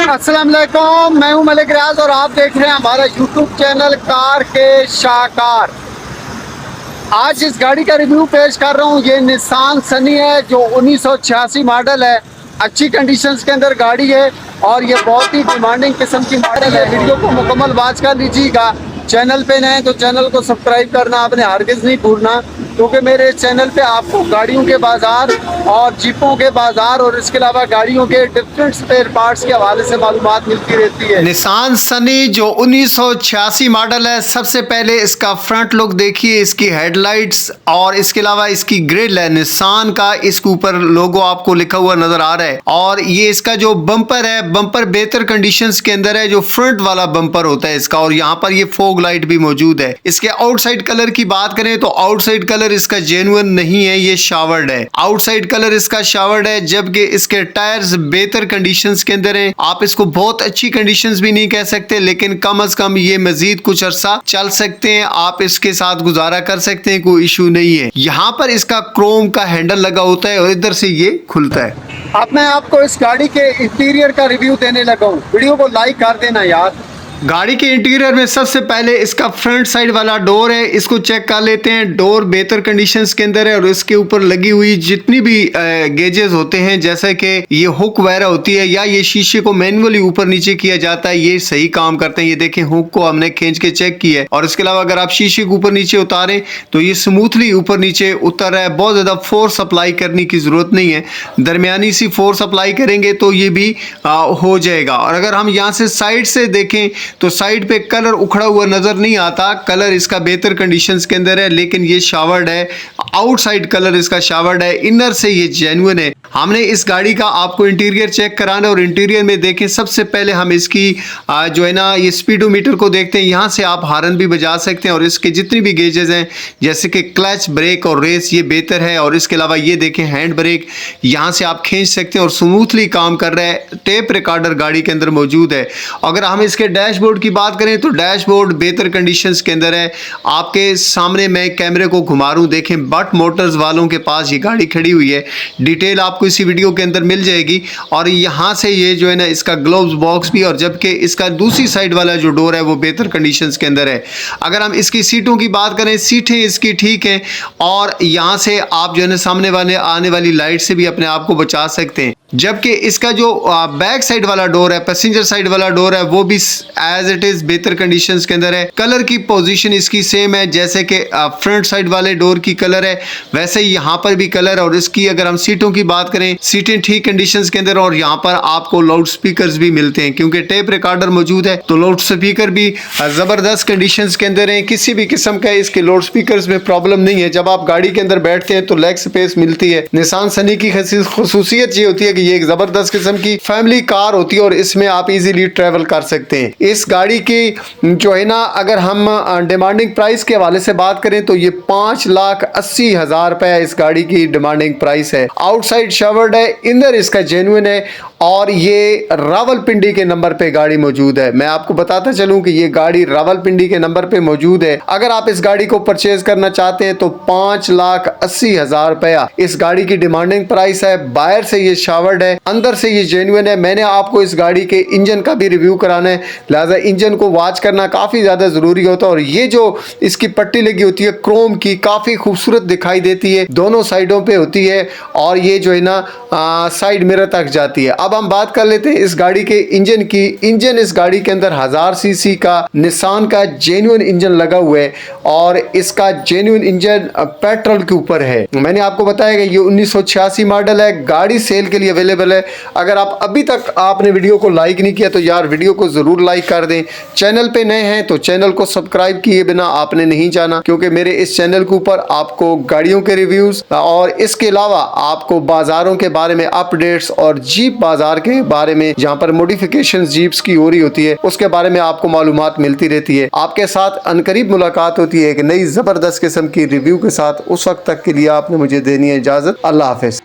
अस्सलाम वालेकुम, मैं हूं मलिक रियाज और आप देख रहे हैं हमारा यूट्यूब चैनल कार के शाहकार। आज इस गाड़ी का रिव्यू पेश कर रहा हूं। ये निसान सनी है जो 1986 मॉडल है। अच्छी कंडीशंस के अंदर गाड़ी है और ये बहुत ही डिमांडिंग किस्म की मॉडल है। वीडियो को मुकम्मल वॉच कर लीजिएगा। चैनल पे नए तो चैनल को सब्सक्राइब करना आपने हरगिज़ नहीं भूलना, क्योंकि मेरे इस चैनल पे आपको गाड़ियों के बाज़ार और जीपों के बाज़ार और इसके अलावा गाड़ियों के डिफरेंट स्पेयर पार्ट्स के हवाले से मालूमात मिलती रहती है। निसान सनी जो 1986 मॉडल है, सबसे पहले इसका फ्रंट लुक देखिए, इसकी हेडलाइट्स और इसके अलावा इसकी ग्रिल है निसान का। इसके ऊपर लोगो आपको लिखा हुआ नजर आ रहा है और ये इसका जो बम्पर है, बम्पर बेहतर कंडीशंस के अंदर है। जो फ्रंट वाला बम्पर होता है इसका, और यहाँ पर ये फोग लाइट भी मौजूद है। इसके आउटसाइड कलर की बात करें तो आउटसाइड कलर इसका जेन्युइन नहीं है, ये शावर्ड है। आउटसाइड कलर इसका शावर्ड है, जबकि इसके टायर्स बेहतर कंडीशंस के अंदर हैं। आप इसको बहुत अच्छी कंडीशंस भी नहीं कह सकते, लेकिन कम अज कम ये मजीद कुछ अरसा चल सकते हैं। आप इसके साथ गुजारा कर सकते हैं, कोई इशू नहीं है। यहाँ पर इसका क्रोम का हैंडल लगा होता है और इधर से ये खुलता है। अब मैं आपको इस गाड़ी के इंटीरियर का रिव्यू देने लगा हूँ। वीडियो को लाइक कर देना यार। गाड़ी के इंटीरियर में सबसे पहले इसका फ्रंट साइड वाला डोर है, इसको चेक कर लेते हैं। डोर बेहतर कंडीशंस के अंदर है और इसके ऊपर लगी हुई जितनी भी गेजेस होते हैं, जैसे कि ये हुक वगैरह होती है या ये शीशे को मैनुअली ऊपर नीचे किया जाता है, ये सही काम करते हैं। ये देखें, हुक को हमने खींच के चेक किया है और इसके अलावा अगर आप शीशे को ऊपर नीचे उतारें तो ये स्मूथली ऊपर नीचे उतर रहा है। बहुत ज्यादा फोर्स अप्लाई करने की जरूरत नहीं है, दरमियानी सी फोर्स अप्लाई करेंगे तो ये भी हो जाएगा। और अगर हम यहाँ से साइड से देखें तो साइड पे कलर उखड़ा हुआ नजर नहीं आता। कलर इसका बेहतर कंडीशंस के अंदर है, लेकिन ये शावर्ड है। आउटसाइड कलर इसका शावर्ड है, इनर से ये जेन्युइन है। हमने इस गाड़ी का आपको इंटीरियर चेक कराना और इंटीरियर में देखें। सबसे पहले हम इसकी जो है ना ये स्पीडोमीटर को देखते हैं। यहाँ से आप हारन भी बजा सकते हैं और इसके जितनी भी गेजेस हैं, जैसे कि क्लच, ब्रेक और रेस, ये बेहतर है। और इसके अलावा ये देखें हैंड ब्रेक, यहाँ से आप खींच सकते हैं और स्मूथली काम कर रहा है। टेप रिकॉर्डर गाड़ी के अंदर मौजूद है। अगर हम इसके डैशबोर्ड की बात करें तो डैशबोर्ड बेहतर कंडीशंस के अंदर है। आपके सामने मैं कैमरे को घुमा रहा हूं, देखें बट मोटर्स वालों के पास ये गाड़ी खड़ी हुई है। डिटेल आपको इसी वीडियो के अंदर मिल जाएगी। और यहां से ये जो है ना इसका ग्लोव्स बॉक्स भी, और जबकि इसका दूसरी साइड वाला जो डोर है वो बेहतर कंडीशंस के अंदर है। अगर हम इसकी सीटों की बात करें, सीटें इसकी ठीक है और यहां से आप जो है ना सामने वाले आने वाली लाइट से भी अपने आप को बचा सकते हैं। जबकि इसका जो बैक साइड वाला डोर है, पैसेंजर साइड वाला डोर है, वो भी एज इट इज बेहतर कंडीशंस के अंदर है। कलर की पोजीशन इसकी सेम है, जैसे कि फ्रंट साइड वाले डोर की कलर है वैसे ही यहाँ पर भी कलर। और इसकी अगर हम सीटों की बात करें, सीटें ठीक कंडीशंस के अंदर और यहाँ पर आपको लाउड स्पीकर्स भी मिलते हैं, क्योंकि टेप रिकॉर्डर मौजूद है तो लाउड स्पीकर भी जबरदस्त कंडीशंस के अंदर है। किसी भी किस्म का इसके लाउड स्पीकर्स में प्रॉब्लम नहीं है। जब आप गाड़ी के अंदर बैठते हैं तो लेग स्पेस मिलती है। निसान सनी की खसूसियत ये होती है कि ये एक जबरदस्त किस्म की फैमिली कार होती है और इसमें आप इजीली ट्रेवल कर सकते हैं। इस गाड़ी की जो है ना, अगर हम डिमांडिंग प्राइस के हवाले से बात करें तो ये 5,80,000 रुपए इस गाड़ी की डिमांडिंग प्राइस है। आउटसाइड शावर्ड है, इनर इसका जेन्युइन है और ये रावलपिंडी के नंबर पे गाड़ी मौजूद है। मैं आपको बताता चलूं कि ये गाड़ी रावलपिंडी के नंबर पे मौजूद है। अगर आप इस गाड़ी को परचेज करना चाहते हैं तो 5,80,000 रुपया इस गाड़ी की डिमांडिंग प्राइस है। बाहर से ये शावर्ड है, अंदर से ये जेन्युइन है। मैंने आपको इस गाड़ी के इंजन का भी रिव्यू कराना है, लिहाजा इंजन को वॉच करना काफी ज्यादा जरूरी होता है। और ये जो इसकी पट्टी लगी होती है क्रोम की, काफी खूबसूरत दिखाई देती है, दोनों साइडों पे होती है और ये जो है ना साइड मिरर तक जाती है। अब हम बात कर लेते हैं इस गाड़ी के इंजन की। इंजन इस गाड़ी के अंदर 1000 सीसी का निसान का जेन्युइन इंजन लगा हुआ है और इसका जेन्युइन इंजन पेट्रोल के ऊपर है। मैंने आपको बताया कि ये 1986 मॉडल है, गाड़ी सेल के लिए अवेलेबल है। अगर आप अभी तक आपने वीडियो को लाइक नहीं किया तो यार वीडियो को जरूर लाइक कर दें। चैनल पे नए हैं तो चैनल को सब्सक्राइब किए बिना आपने नहीं जाना, क्योंकि मेरे इस चैनल के ऊपर आपको गाड़ियों के रिव्यूज और इसके अलावा आपको बाजारों के बारे में अपडेट्स और जीप बाजार के बारे में, जहां पर मॉडिफिकेशन जीप्स की हो रही होती है, उसके बारे में आपको मालूमात मिलती रहती है। आपके साथ अनकरीब मुलाकात होती है एक नई जबरदस्त किस्म की रिव्यू के साथ। उस वक्त तक के लिए आपने मुझे देनी है इजाजत। अल्लाह हाफिज।